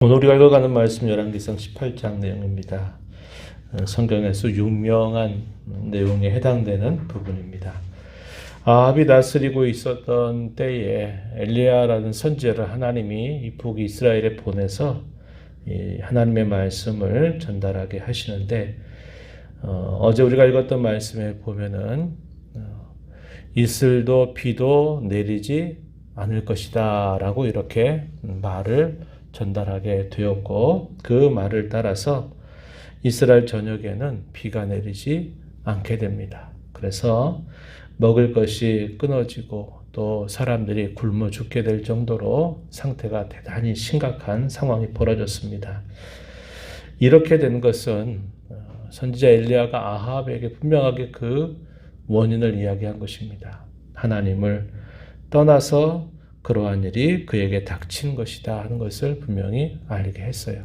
오늘 우리가 읽어가는 말씀 열왕기상 18장 내용입니다. 성경에서 유명한 내용에 해당되는 부분입니다. 아합이 다스리고 있었던 때에 엘리야라는 선지자를 하나님이 이 북이스라엘에 보내서 하나님의 말씀을 전달하게 하시는데, 어제 우리가 읽었던 말씀에 보면은 이슬도 비도 내리지 않을 것이다 라고 이렇게 말을 전달하게 되었고, 그 말을 따라서 이스라엘 전역에는 비가 내리지 않게 됩니다. 그래서 먹을 것이 끊어지고 또 사람들이 굶어 죽게 될 정도로 상태가 대단히 심각한 상황이 벌어졌습니다. 이렇게 된 것은 선지자 엘리야가 아합에게 분명하게 그 원인을 이야기한 것입니다. 하나님을 떠나서 그러한 일이 그에게 닥친 것이다 하는 것을 분명히 알게 했어요.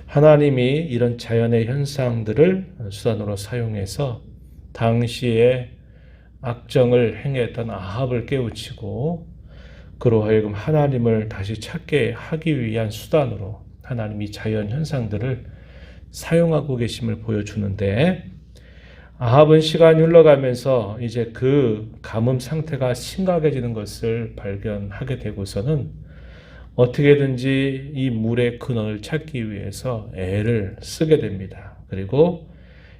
하나님이 이런 자연의 현상들을 수단으로 사용해서 당시에 악정을 행했던 아합을 깨우치고 그로 하여금 하나님을 다시 찾게 하기 위한 수단으로 하나님이 자연 현상들을 사용하고 계심을 보여주는데, 아합은 시간이 흘러가면서 이제 그 가뭄 상태가 심각해지는 것을 발견하게 되고서는 어떻게든지 이 물의 근원을 찾기 위해서 애를 쓰게 됩니다. 그리고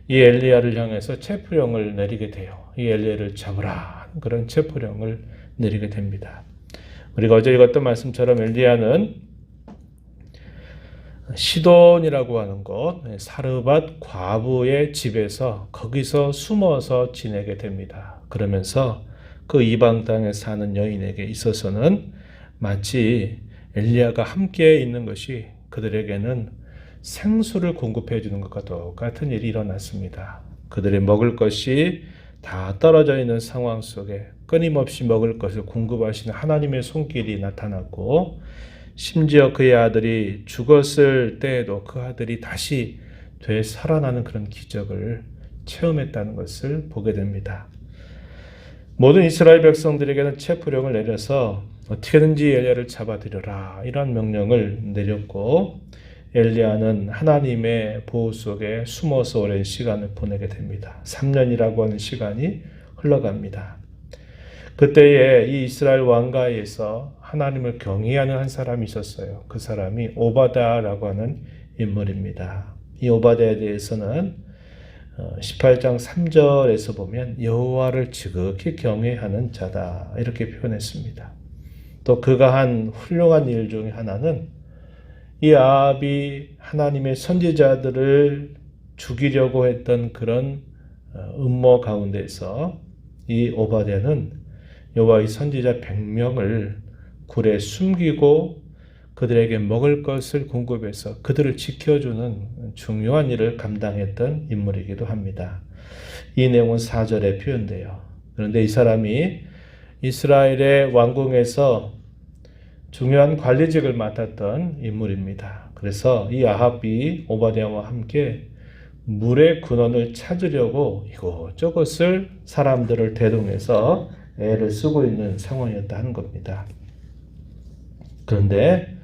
이 엘리야를 향해서 체포령을 내리게 돼요. 이 엘리야를 잡으라, 그런 체포령을 내리게 됩니다. 우리가 어제 읽었던 말씀처럼 엘리야는 시돈이라고 하는 곳, 사르밧 과부의 집에서 거기서 숨어서 지내게 됩니다. 그러면서 그 이방 땅에 사는 여인에게 있어서는 마치 엘리야가 함께 있는 것이 그들에게는 생수를 공급해 주는 것과 똑같은 일이 일어났습니다. 그들의 먹을 것이 다 떨어져 있는 상황 속에 끊임없이 먹을 것을 공급하시는 하나님의 손길이 나타났고, 심지어 그의 아들이 죽었을 때에도 그 아들이 다시 되살아나는 그런 기적을 체험했다는 것을 보게 됩니다. 모든 이스라엘 백성들에게는 체포령을 내려서 어떻게든지 엘리야를 잡아들여라, 이런 명령을 내렸고, 엘리야는 하나님의 보호 속에 숨어서 오랜 시간을 보내게 됩니다. 3년이라고 하는 시간이 흘러갑니다. 그때에 이 이스라엘 왕가에서 하나님을 경외하는 한 사람이 있었어요. 그 사람이 오바댜라고 하는 인물입니다. 이 오바댜에 대해서는 18장 3절에서 보면 여호와를 지극히 경외하는 자다, 이렇게 표현했습니다. 또 그가 한 훌륭한 일 중에 하나는 이 아합이 하나님의 선지자들을 죽이려고 했던 그런 음모 가운데서 이 오바댜는 여호와의 선지자 100명을 굴에 숨기고 그들에게 먹을 것을 공급해서 그들을 지켜주는 중요한 일을 감당했던 인물이기도 합니다. 이 내용은 4절에 표현돼요. 그런데 이 사람이 이스라엘의 왕궁에서 중요한 관리직을 맡았던 인물입니다. 그래서 이 아합이 오바댜와 함께 물의 근원을 찾으려고 이곳저곳을 사람들을 대동해서 애를 쓰고 있는 상황이었다 하는 겁니다. 그런데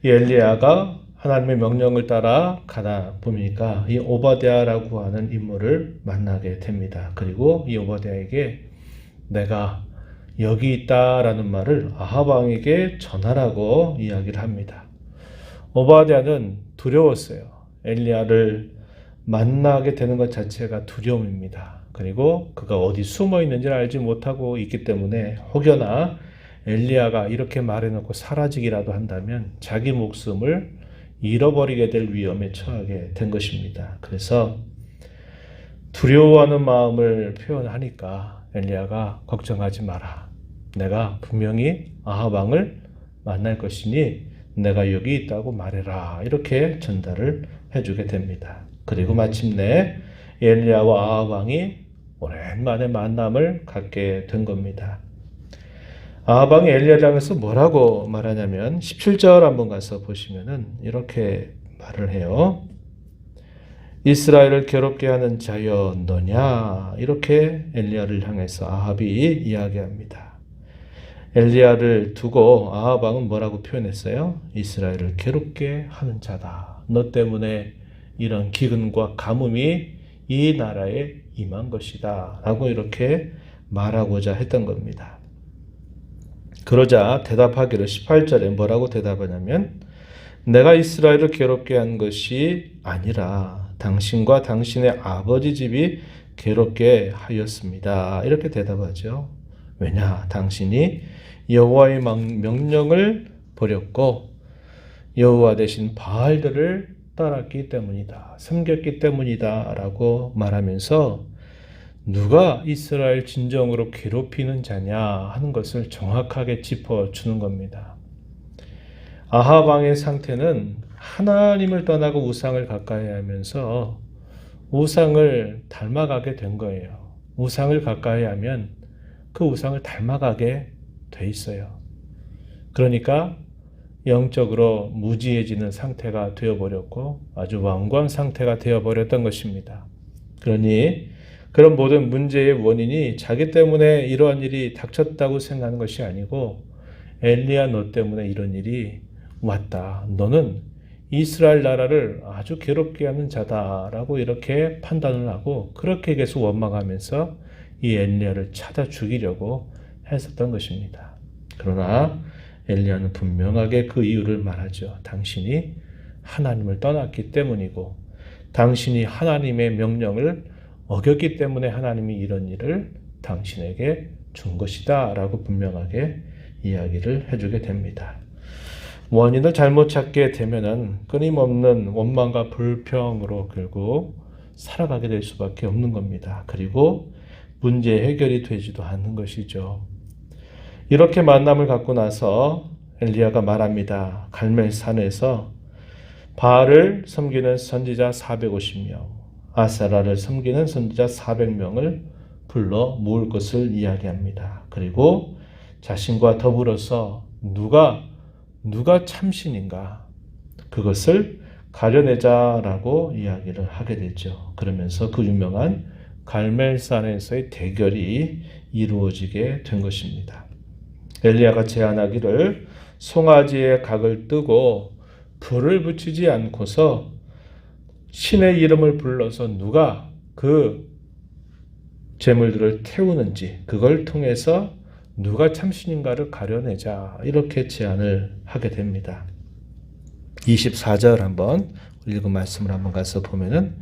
이 엘리야가 하나님의 명령을 따라 가다 보니까 이 오바댜라고 하는 인물을 만나게 됩니다. 그리고 이 오바댜에게 내가 여기 있다라는 말을 아합 왕에게 전하라고 이야기를 합니다. 오바댜는 두려웠어요. 엘리야를 만나게 되는 것 자체가 두려움입니다. 그리고 그가 어디 숨어 있는지를 알지 못하고 있기 때문에 혹여나 엘리야가 이렇게 말해놓고 사라지기라도 한다면 자기 목숨을 잃어버리게 될 위험에 처하게 된 것입니다. 그래서 두려워하는 마음을 표현하니까 엘리야가 걱정하지 마라. 내가 분명히 아합 왕을 만날 것이니 내가 여기 있다고 말해라. 이렇게 전달을 해주게 됩니다. 그리고 마침내 엘리야와 아합 왕이 오랜만에 만남을 갖게 된 겁니다. 아합 왕이 엘리야를 향해서 뭐라고 말하냐면 17절 한번 가서 보시면은 이렇게 말을 해요. 이스라엘을 괴롭게 하는 자여 너냐, 이렇게 엘리야를 향해서 아합이 이야기합니다. 엘리야를 두고 아합 왕은 뭐라고 표현했어요? 이스라엘을 괴롭게 하는 자다. 너 때문에 이런 기근과 가뭄이 이 나라에 임한 것이다. 라고 이렇게 말하고자 했던 겁니다. 그러자 대답하기를 18절에 뭐라고 대답하냐면 내가 이스라엘을 괴롭게 한 것이 아니라 당신과 당신의 아버지 집이 괴롭게 하였습니다. 이렇게 대답하죠. 왜냐? 당신이 여호와의 명령을 버렸고 여호와 대신 바알들을 따랐기 때문이다. 섬겼기 때문이다. 라고 말하면서 누가 이스라엘 진정으로 괴롭히는 자냐 하는 것을 정확하게 짚어주는 겁니다. 아합 왕의 상태는 하나님을 떠나고 우상을 가까이 하면서 우상을 닮아가게 된 거예요. 우상을 가까이 하면 그 우상을 닮아가게 돼 있어요. 그러니까 영적으로 무지해지는 상태가 되어버렸고 아주 완고한 상태가 되어버렸던 것입니다. 그러니 그런 모든 문제의 원인이 자기 때문에 이러한 일이 닥쳤다고 생각하는 것이 아니고 엘리야 너 때문에 이런 일이 왔다. 너는 이스라엘 나라를 아주 괴롭게 하는 자다라고 이렇게 판단을 하고 그렇게 계속 원망하면서 이 엘리야를 찾아 죽이려고 했었던 것입니다. 그러나 엘리야는 분명하게 그 이유를 말하죠. 당신이 하나님을 떠났기 때문이고 당신이 하나님의 명령을 어겼기 때문에 하나님이 이런 일을 당신에게 준 것이다 라고 분명하게 이야기를 해주게 됩니다. 원인을 잘못 찾게 되면은 끊임없는 원망과 불평으로 결국 살아가게 될 수밖에 없는 겁니다. 그리고 문제 해결이 되지도 않는 것이죠. 이렇게 만남을 갖고 나서 엘리야가 말합니다. 갈멜산에서 바알을 섬기는 선지자 450명, 아세라를 섬기는 선지자 400명을 불러 모을 것을 이야기합니다. 그리고 자신과 더불어서 누가 참신인가 그것을 가려내자라고 이야기를 하게 되죠. 그러면서 그 유명한 갈멜산에서의 대결이 이루어지게 된 것입니다. 엘리야가 제안하기를 송아지의 각을 뜨고 불을 붙이지 않고서 신의 이름을 불러서 누가 그 제물들을 태우는지 그걸 통해서 누가 참신인가를 가려내자 이렇게 제안을 하게 됩니다. 24절 한번 읽은 말씀을 한번 가서 보면은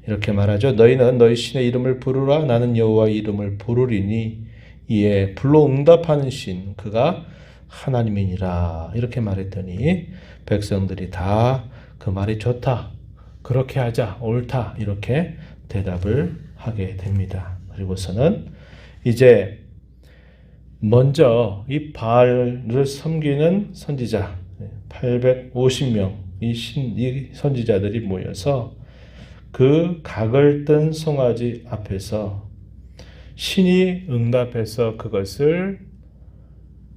이렇게 말하죠. 너희는 너희 신의 이름을 부르라. 나는 여호와의 이름을 부르리니 이에 불로 응답하는 신 그가 하나님이니라. 이렇게 말했더니 백성들이 다 그 말이 좋다. 그렇게 하자. 옳다. 이렇게 대답을 하게 됩니다. 그리고서는 이제 먼저 이 바알을 섬기는 선지자 850명 이 선지자들이 모여서 그 각을 뜬 송아지 앞에서 신이 응답해서 그것을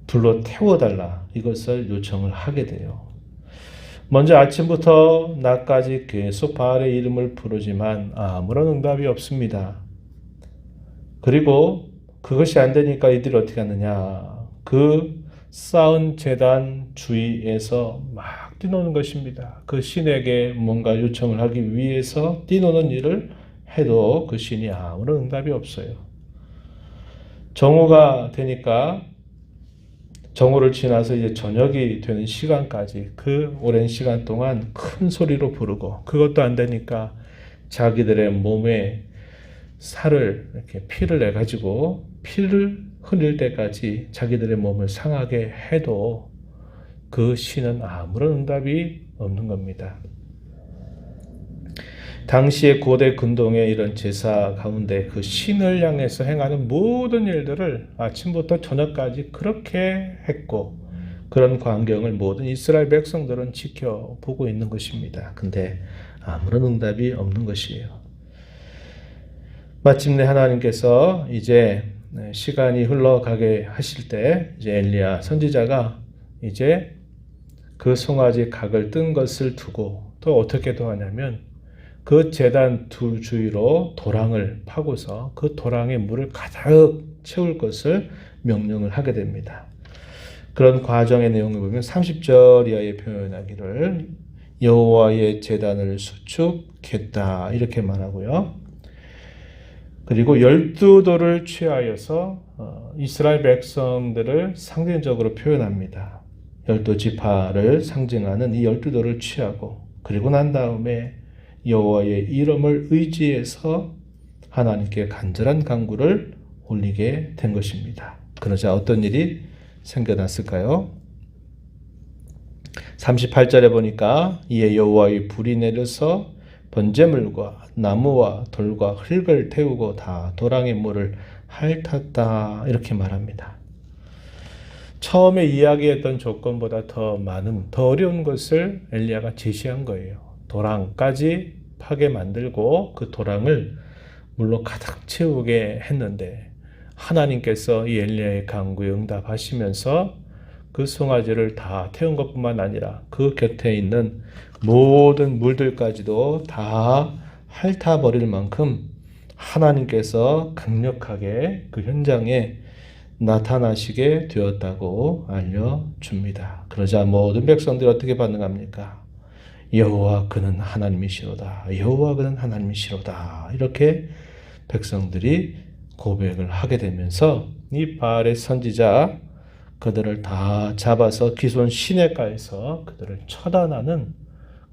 불로 태워달라 이것을 요청을 하게 돼요. 먼저 아침부터 낮까지 계속 바알의 이름을 부르지만 아무런 응답이 없습니다. 그리고 그것이 안 되니까 이들이 어떻게 하느냐. 그 쌓은 제단 주위에서 막 뛰노는 것입니다. 그 신에게 뭔가 요청을 하기 위해서 뛰노는 일을 해도 그 신이 아무런 응답이 없어요. 정오가 되니까 정오를 지나서 이제 저녁이 되는 시간까지 그 오랜 시간 동안 큰 소리로 부르고 그것도 안 되니까 자기들의 몸에 살을 이렇게 피를 내 가지고 피를 흘릴 때까지 자기들의 몸을 상하게 해도 그 신은 아무런 응답이 없는 겁니다. 당시의 고대 근동의 이런 제사 가운데 그 신을 향해서 행하는 모든 일들을 아침부터 저녁까지 그렇게 했고 그런 광경을 모든 이스라엘 백성들은 지켜보고 있는 것입니다. 근데 아무런 응답이 없는 것이에요. 마침내 하나님께서 이제 시간이 흘러가게 하실 때 이제 엘리야 선지자가 이제 그 송아지 각을 뜬 것을 두고 또 어떻게 도 하냐면 그 제단 두 주위로 도랑을 파고서 그 도랑에 물을 가득 채울 것을 명령을 하게 됩니다. 그런 과정의 내용을 보면 30절 이하에 표현하기를 여호와의 제단을 수축했다 이렇게 말하고요. 그리고 12돌을 취하여서 이스라엘 백성들을 상징적으로 표현합니다. 12지파를 상징하는 이 12돌을 취하고 그리고 난 다음에 여호와의 이름을 의지해서 하나님께 간절한 간구를 올리게 된 것입니다. 그러자 어떤 일이 생겨났을까요? 38절에 보니까 이에 여호와의 불이 내려서 번제물과 나무와 돌과 흙을 태우고 다 도랑의 물을 핥았다 이렇게 말합니다. 처음에 이야기했던 조건보다 더 많은, 더 어려운 것을 엘리야가 제시한 거예요. 도랑까지 파게 만들고 그 도랑을 물로 가득 채우게 했는데 하나님께서 이 엘리야의 간구에 응답하시면서 그 송아지를 다 태운 것뿐만 아니라 그 곁에 있는 모든 물들까지도 다 핥아버릴 만큼 하나님께서 강력하게 그 현장에 나타나시게 되었다고 알려줍니다. 그러자 모든 백성들이 어떻게 반응합니까? 여호와 그는 하나님이시로다. 여호와 그는 하나님이시로다. 이렇게 백성들이 고백을 하게 되면서 이 바알의 선지자 그들을 다 잡아서 기손 시내가에서 그들을 처단하는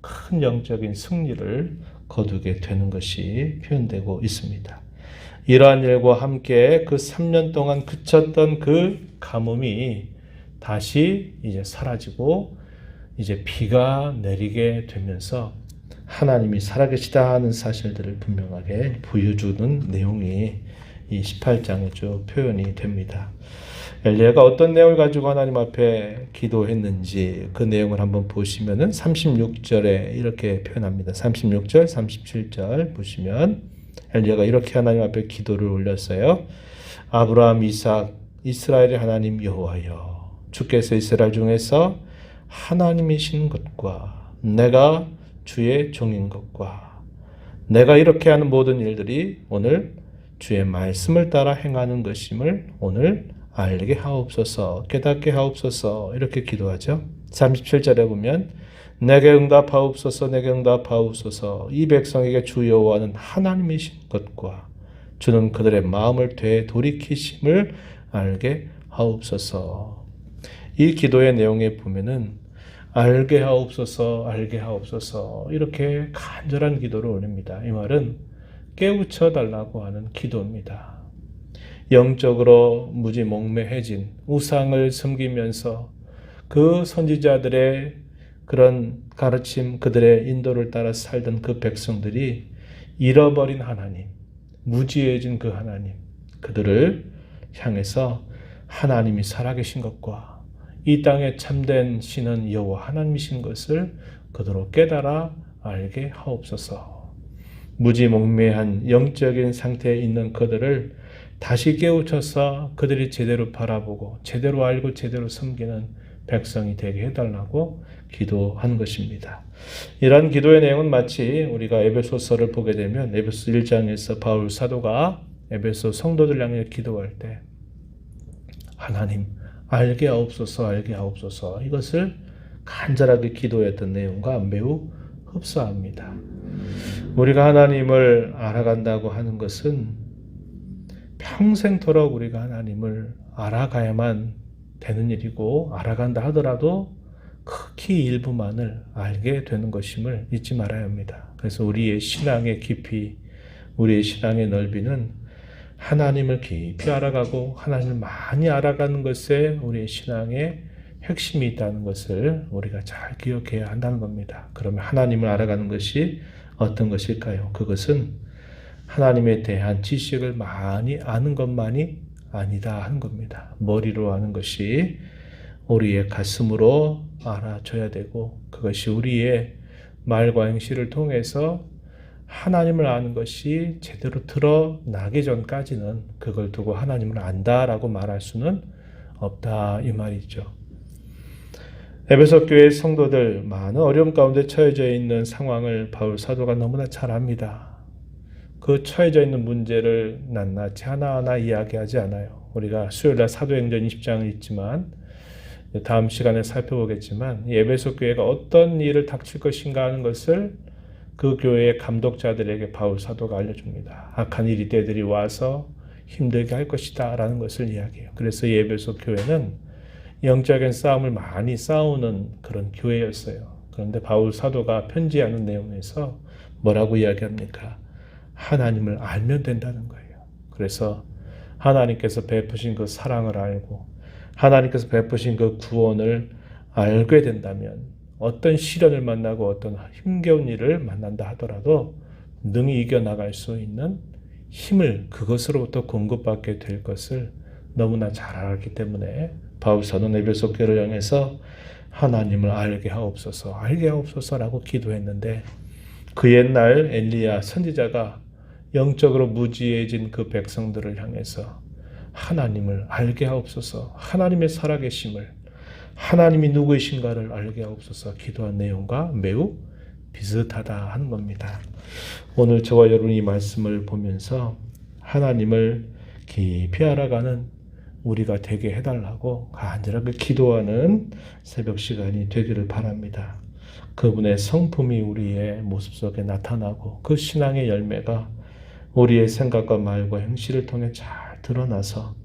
큰 영적인 승리를 거두게 되는 것이 표현되고 있습니다. 이러한 일과 함께 그 3년 동안 그쳤던 그 가뭄이 다시 이제 사라지고 이제 비가 내리게 되면서 하나님이 살아계시다 하는 사실들을 분명하게 보여주는 내용이 이 18장에 쭉 표현이 됩니다. 엘리야가 어떤 내용을 가지고 하나님 앞에 기도했는지 그 내용을 한번 보시면은 36절에 이렇게 표현합니다. 36절, 37절 보시면 엘리야가 이렇게 하나님 앞에 기도를 올렸어요. 아브라함, 이삭, 이스라엘의 하나님 여호와여, 주께서 이스라엘 중에서 하나님이신 것과 내가 주의 종인 것과 내가 이렇게 하는 모든 일들이 오늘 주의 말씀을 따라 행하는 것임을 오늘 알게 하옵소서, 깨닫게 하옵소서 이렇게 기도하죠. 37절에 보면 내게 응답하옵소서, 내게 응답하옵소서. 이 백성에게 주 여호와는 하나님이신 것과 주는 그들의 마음을 되돌이키심을 알게 하옵소서. 이 기도의 내용에 보면은 알게 하옵소서, 알게 하옵소서 이렇게 간절한 기도를 올립니다. 이 말은 깨우쳐 달라고 하는 기도입니다. 영적으로 무지몽매해진 우상을 섬기면서 그 선지자들의 그런 가르침, 그들의 인도를 따라 살던 그 백성들이 잃어버린 하나님, 무지해진 그 하나님, 그들을 향해서 하나님이 살아계신 것과 이 땅에 참된 신은 여호와 하나님이신 것을 그대로 깨달아 알게 하옵소서. 무지몽매한 영적인 상태에 있는 그들을 다시 깨우쳐서 그들이 제대로 바라보고 제대로 알고 제대로 섬기는 백성이 되게 해달라고 기도한 것입니다. 이러한 기도의 내용은 마치 우리가 에베소서를 보게 되면 에베소 1장에서 바울 사도가 에베소 성도들 향해 기도할 때 하나님 알게 하옵소서, 알게 하옵소서 이것을 간절하게 기도했던 내용과 매우 흡사합니다. 우리가 하나님을 알아간다고 하는 것은 평생토록 우리가 하나님을 알아가야만 되는 일이고 알아간다 하더라도 극히 일부만을 알게 되는 것임을 잊지 말아야 합니다. 그래서 우리의 신앙의 깊이, 우리의 신앙의 넓이는 하나님을 깊이 알아가고 하나님을 많이 알아가는 것에 우리의 신앙의 핵심이 있다는 것을 우리가 잘 기억해야 한다는 겁니다. 그러면 하나님을 알아가는 것이 어떤 것일까요? 그것은 하나님에 대한 지식을 많이 아는 것만이 아니다 하는 겁니다. 머리로 아는 것이 우리의 가슴으로 알아줘야 되고 그것이 우리의 말과 행실을 통해서 하나님을 아는 것이 제대로 드러나기 전까지는 그걸 두고 하나님을 안다라고 말할 수는 없다 이 말이죠. 에베소 교회 성도들 많은 어려움 가운데 처해져 있는 상황을 바울 사도가 너무나 잘 압니다. 그 처해져 있는 문제를 낱낱이 하나하나 이야기하지 않아요. 우리가 수요일날 사도행전 20장을 읽지만 다음 시간에 살펴보겠지만 에베소 교회가 어떤 일을 닥칠 것인가 하는 것을 그 교회의 감독자들에게 바울 사도가 알려줍니다. 악한 일이 때들이 와서 힘들게 할 것이다 라는 것을 이야기해요. 그래서 이 에베소 교회는 영적인 싸움을 많이 싸우는 그런 교회였어요. 그런데 바울 사도가 편지하는 내용에서 뭐라고 이야기합니까? 하나님을 알면 된다는 거예요. 그래서 하나님께서 베푸신 그 사랑을 알고 하나님께서 베푸신 그 구원을 알게 된다면 어떤 시련을 만나고 어떤 힘겨운 일을 만난다 하더라도 능히 이겨나갈 수 있는 힘을 그것으로부터 공급받게 될 것을 너무나 잘 알기 때문에 바울 사도는 에베소 교회를 향해서 하나님을 알게 하옵소서라고 기도했는데 그 옛날 엘리야 선지자가 영적으로 무지해진 그 백성들을 향해서 하나님을 알게 하옵소서, 하나님의 살아계심을, 하나님이 누구이신가를 알게 하옵소서 기도한 내용과 매우 비슷하다 하는 겁니다. 오늘 저와 여러분이 이 말씀을 보면서 하나님을 깊이 알아가는 우리가 되게 해달라고 간절하게 기도하는 새벽 시간이 되기를 바랍니다. 그분의 성품이 우리의 모습 속에 나타나고 그 신앙의 열매가 우리의 생각과 말과 행실을 통해 잘 드러나서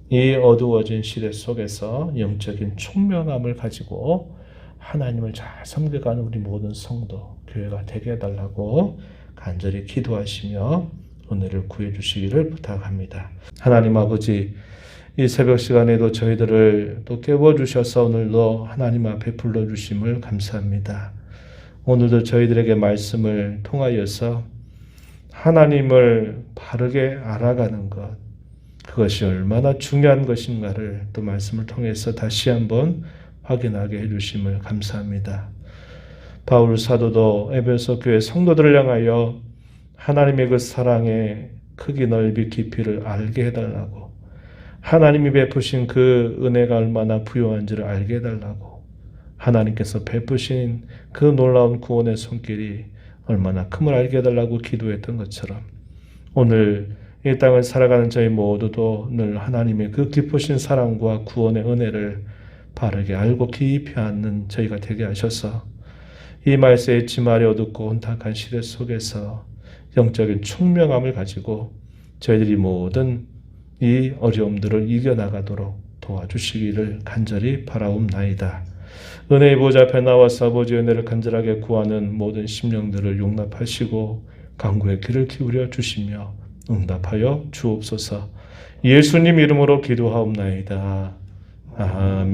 이 어두워진 시대 속에서 영적인 총명함을 가지고 하나님을 잘 섬겨가는 우리 모든 성도, 교회가 되게 해달라고 간절히 기도하시며 은혜를 구해주시기를 부탁합니다. 하나님 아버지, 이 새벽 시간에도 저희들을 또 깨워주셔서 오늘도 하나님 앞에 불러주심을 감사합니다. 오늘도 저희들에게 말씀을 통하여서 하나님을 바르게 알아가는 것, 그것이 얼마나 중요한 것인가를 또 말씀을 통해서 다시 한번 확인하게 해주심을 감사합니다. 바울 사도도 에베소 교회 성도들을 향하여 하나님의 그 사랑의 크기 넓이 깊이를 알게 해달라고, 하나님이 베푸신 그 은혜가 얼마나 부요한지를 알게 해달라고, 하나님께서 베푸신 그 놀라운 구원의 손길이 얼마나 큼을 알게 해달라고 기도했던 것처럼 오늘 이 땅을 살아가는 저희 모두도 늘 하나님의 그 깊으신 사랑과 구원의 은혜를 바르게 알고 깊이 아는 저희가 되게 하셔서 이 말세의 지말이 어둡고 혼탁한 시대 속에서 영적인 총명함을 가지고 저희들이 모든 이 어려움들을 이겨나가도록 도와주시기를 간절히 바라옵나이다. 은혜의 보좌 앞에 나와서 아버지의 은혜를 간절하게 구하는 모든 심령들을 용납하시고 간구의 귀를 기울여 주시며 응답하여 주옵소서. 예수님 이름으로 기도하옵나이다. 아멘.